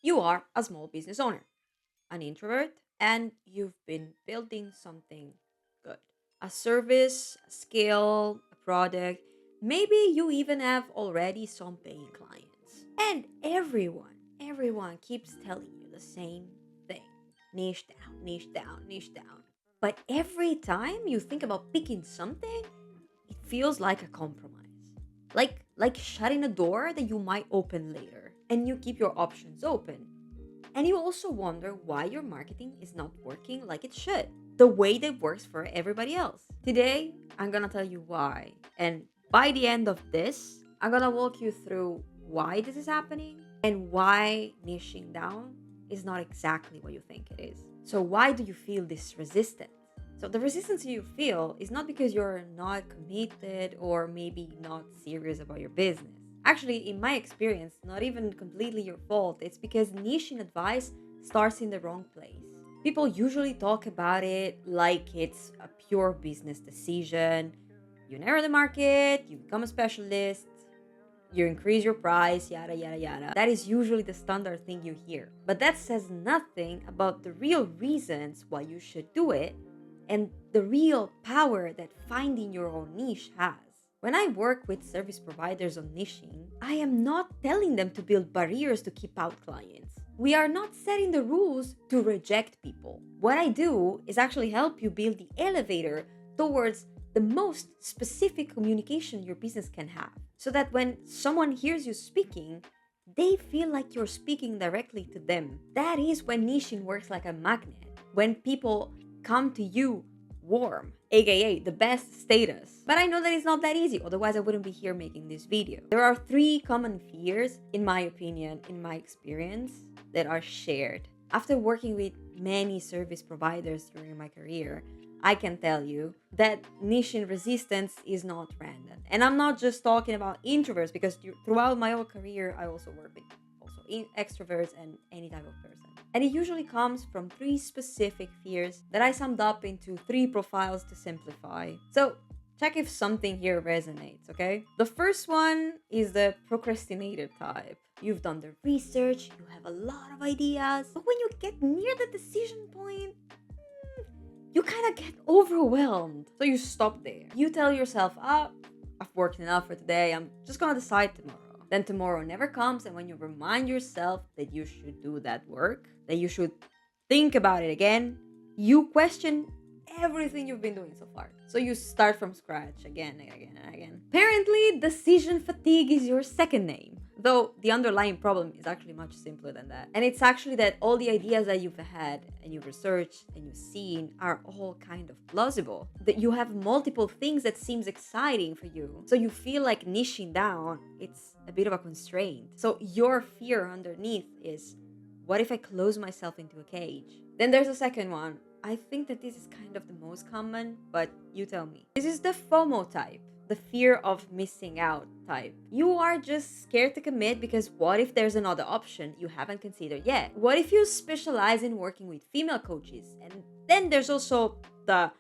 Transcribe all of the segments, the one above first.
You are a small business owner, an introvert, and you've been building something good. A service, a skill, a product. Maybe you even have already some paying clients. And everyone keeps telling you the same thing. Niche down, niche down, niche down. But every time you think about picking something, it feels like a compromise. Like shutting a door that you might open later. And you keep your options open. And you also wonder why your marketing is not working like it should, the way that works for everybody else. Today, I'm gonna tell you why. And by the end of this, I'm gonna walk you through why this is happening and why niching down is not exactly what you think it is. So, why do you feel this resistance? So, the resistance you feel is not because you're not committed or maybe not serious about your business. Actually, in my experience, not even completely your fault. It's because niching advice starts in the wrong place. People usually talk about it like it's a pure business decision. You narrow the market, you become a specialist, you increase your price, yada, yada, yada. That is usually the standard thing you hear. But that says nothing about the real reasons why you should do it and the real power that finding your own niche has. When I work with service providers on niching, I am not telling them to build barriers to keep out clients. We are not setting the rules to reject people. What I do is actually help you build the elevator towards the most specific communication your business can have. So that when someone hears you speaking, they feel like you're speaking directly to them. That is when niching works like a magnet. When people come to you warm, aka the best status. But I know that it's not that easy, otherwise I wouldn't be here making this video. There are three common fears, in my opinion, in my experience, that are shared. After working with many service providers during my career, I can tell you that niching resistance is not random. And I'm not just talking about introverts because throughout my whole career, I also work with also extroverts and any type of person. And it usually comes from three specific fears that I summed up into three profiles to simplify. So check if something here resonates, okay? The first one is the procrastinator type. You've done the research, you have a lot of ideas, but when you get near the decision point, you kind of get overwhelmed. So you stop there. You tell yourself, I've worked enough for today, I'm just gonna decide tomorrow. Then tomorrow never comes, and when you remind yourself that you should do that work, that you should think about it again, you question everything you've been doing so far. So you start from scratch again and again and again. Apparently, decision fatigue is your second name. Though the underlying problem is actually much simpler than that. And it's actually that all the ideas that you've had and you've researched and you've seen are all kind of plausible. That you have multiple things that seems exciting for you. So you feel like niching down, it's a bit of a constraint. So your fear underneath is, what if I close myself into a cage? Then there's a second one. I think that this is kind of the most common, but you tell me. This is the FOMO type, the fear of missing out type. You are just scared to commit because what if there's another option you haven't considered yet? What if you specialize in working with female coaches and then there's also the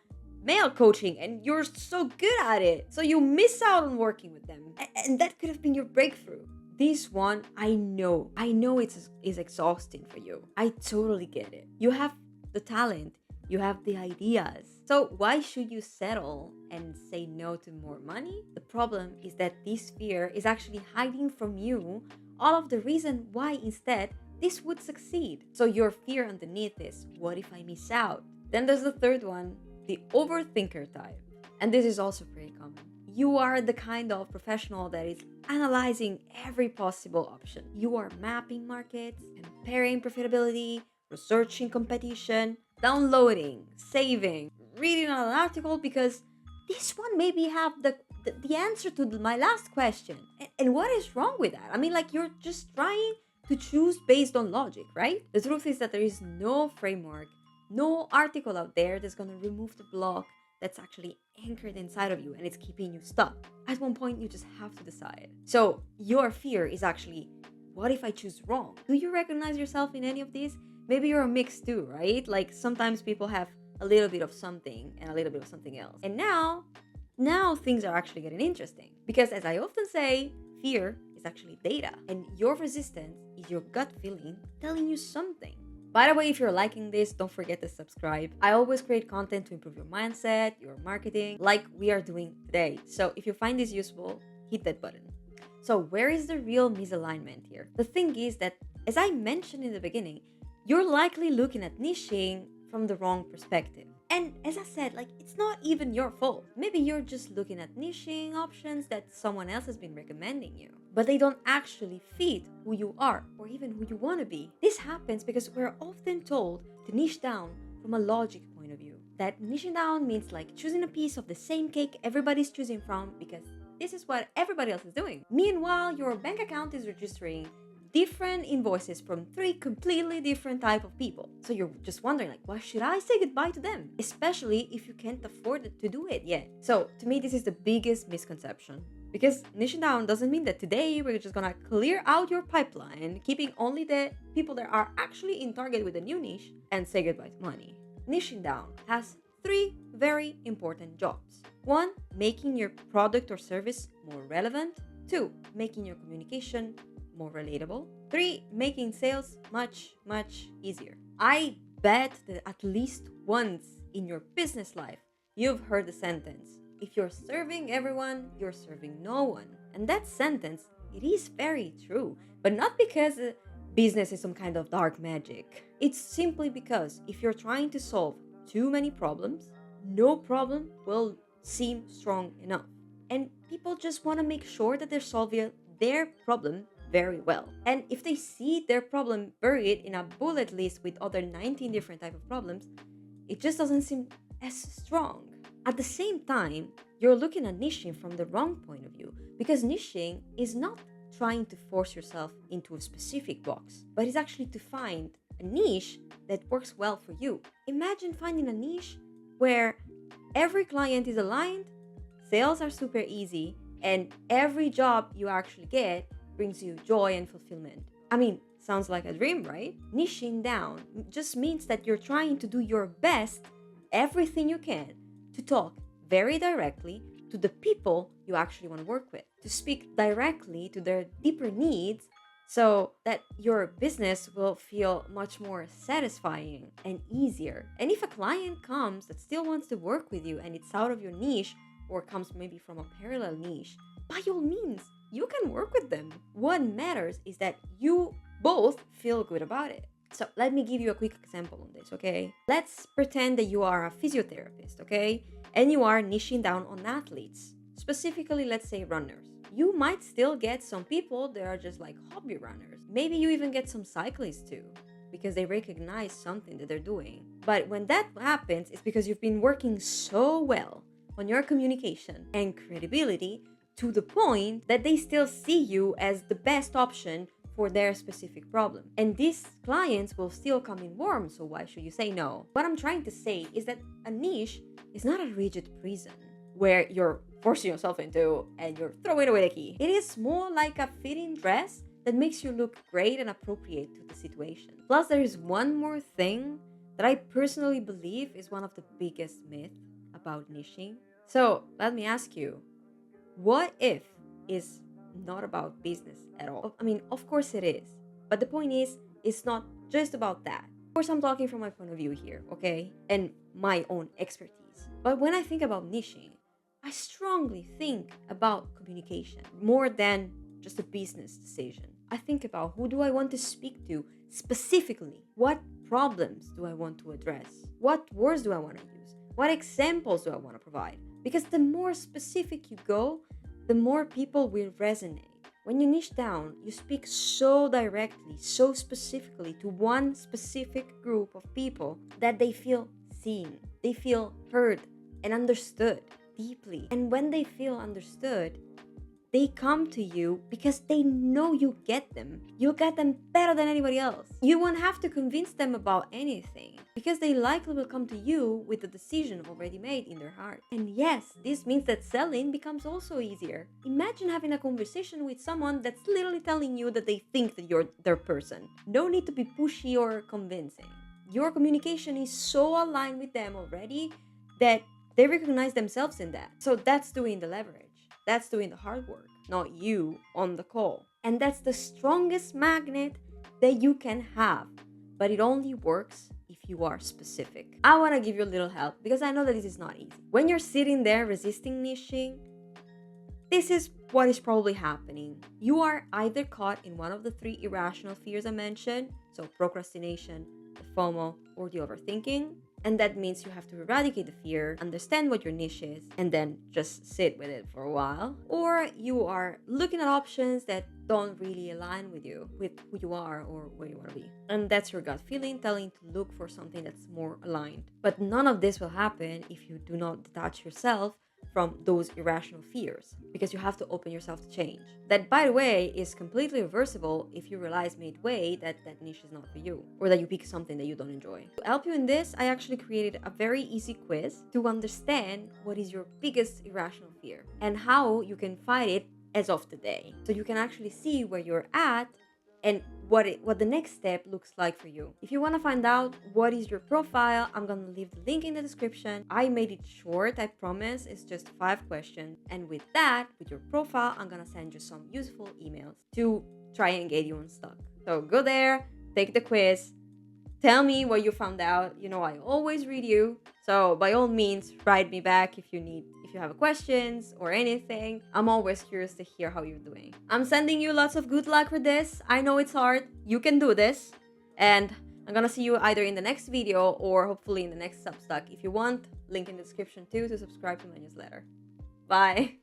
male coaching and you're so good at it, so you miss out on working with them, and that could have been your breakthrough. This one, I know it's exhausting for you. I totally get it. You have the talent, you have the ideas. So why should you settle and say no to more money? The problem is that this fear is actually hiding from you all of the reason why instead this would succeed. So your fear underneath is, what if I miss out? Then there's the third one, the overthinker type. And this is also pretty common. You are the kind of professional that is analyzing every possible option. You are mapping markets, comparing profitability, researching competition, downloading, saving, reading an article because this one maybe have the answer to my last question. And what is wrong with that? I mean, like, you're just trying to choose based on logic, right? The truth is that there is no framework, no article out there that's going to remove the block that's actually anchored inside of you and it's keeping you stuck. At one point, you just have to decide. So your fear is actually, what if I choose wrong? Do you recognize yourself in any of these? Maybe you're a mix too, right? Like sometimes people have a little bit of something and a little bit of something else. And now things are actually getting interesting. Because as I often say, fear is actually data, and your resistance is your gut feeling telling you something. By the way, if you're liking this, don't forget to subscribe. I always create content to improve your mindset, your marketing, like we are doing today. So if you find this useful, hit that button. So where is the real misalignment here? The thing is that, as I mentioned in the beginning, you're likely looking at niching from the wrong perspective. And as I said, it's not even your fault. Maybe you're just looking at niching options that someone else has been recommending you, but they don't actually fit who you are or even who you want to be. This happens because we're often told to niche down from a logic point of view. That niching down means like choosing a piece of the same cake everybody's choosing from because this is what everybody else is doing. Meanwhile, your bank account is registering different invoices from 3 completely different type of people. So you're just wondering why should I say goodbye to them? Especially if you can't afford to do it yet. So to me, this is the biggest misconception. Because niching down doesn't mean that today we're just gonna clear out your pipeline, keeping only the people that are actually in target with a new niche and say goodbye to money. Niching down has 3 very important jobs. 1, making your product or service more relevant. 2, making your communication more relatable. 3, making sales much, much easier. I bet that at least once in your business life, you've heard the sentence, if you're serving everyone, you're serving no one. And that sentence, it is very true, but not because business is some kind of dark magic. It's simply because if you're trying to solve too many problems, no problem will seem strong enough. And people just want to make sure that they're solving their problem very well. And if they see their problem buried in a bullet list with other 19 different type of problems, it just doesn't seem as strong. At the same time, you're looking at niching from the wrong point of view, because niching is not trying to force yourself into a specific box, but it's actually to find a niche that works well for you. Imagine finding a niche where every client is aligned, sales are super easy, and every job you actually get brings you joy and fulfillment. I mean, sounds like a dream, right? Niching down just means that you're trying to do your best, everything you can, to talk very directly to the people you actually want to work with, to speak directly to their deeper needs so that your business will feel much more satisfying and easier. And if a client comes that still wants to work with you and it's out of your niche or comes maybe from a parallel niche, by all means, you can work with them. What matters is that you both feel good about it. So let me give you a quick example on this, okay? Let's pretend that you are a physiotherapist, okay? And you are niching down on athletes, specifically, let's say runners. You might still get some people that are just like hobby runners. Maybe you even get some cyclists too, because they recognize something that they're doing. But when that happens, it's because you've been working so well on your communication and credibility to the point that they still see you as the best option for their specific problem. And these clients will still come in warm, so why should you say no? What I'm trying to say is that a niche is not a rigid prison where you're forcing yourself into and you're throwing away the key. It is more like a fitting dress that makes you look great and appropriate to the situation. Plus, there is one more thing that I personally believe is one of the biggest myths about niching. So let me ask you, what if is not about business at all? I mean, of course it is. But the point is, it's not just about that. Of course, I'm talking from my point of view here, okay? And my own expertise. But when I think about niching, I strongly think about communication more than just a business decision. I think about who do I want to speak to specifically? What problems do I want to address? What words do I want to use? What examples do I want to provide? Because the more specific you go, the more people will resonate. When you niche down, you speak so directly, so specifically to one specific group of people that they feel seen, they feel heard and understood deeply. And when they feel understood, they come to you because they know you get them. You get them better than anybody else. You won't have to convince them about anything because they likely will come to you with the decision already made in their heart. And yes, this means that selling becomes also easier. Imagine having a conversation with someone that's literally telling you that they think that you're their person. No need to be pushy or convincing. Your communication is so aligned with them already that they recognize themselves in that. So that's doing the leverage. That's doing the hard work, not you on the call. And that's the strongest magnet that you can have. But it only works if you are specific. I want to give you a little help because I know that this is not easy. When you're sitting there resisting niching, this is what is probably happening. You are either caught in one of the three irrational fears I mentioned, so procrastination, the FOMO, or the overthinking. And that means you have to eradicate the fear, understand what your niche is, and then just sit with it for a while. Or you are looking at options that don't really align with you, with who you are or where you want to be. And that's your gut feeling telling to look for something that's more aligned. But none of this will happen if you do not detach yourself from those irrational fears, because you have to open yourself to change. That, by the way, is completely reversible if you realize midway that that niche is not for you, or that you pick something that you don't enjoy. To help you in this, I actually created a very easy quiz to understand what is your biggest irrational fear and how you can fight it as of today. So you can actually see where you're at and what the next step looks like for you. If you want to find out what is your profile, I'm going to leave the link in the description. I made it short, I promise. It's just 5 questions. And with that, with your profile, I'm going to send you some useful emails to try and get you unstuck. So go there, take the quiz, tell me what you found out. You know, I always read you. So by all means, write me back if you have questions or anything. I'm always curious to hear how you're doing. I'm sending you lots of good luck with this. I know it's hard. You can do this. And I'm gonna see you either in the next video or hopefully in the next Substack. If you want, link in the description too to subscribe to my newsletter. Bye.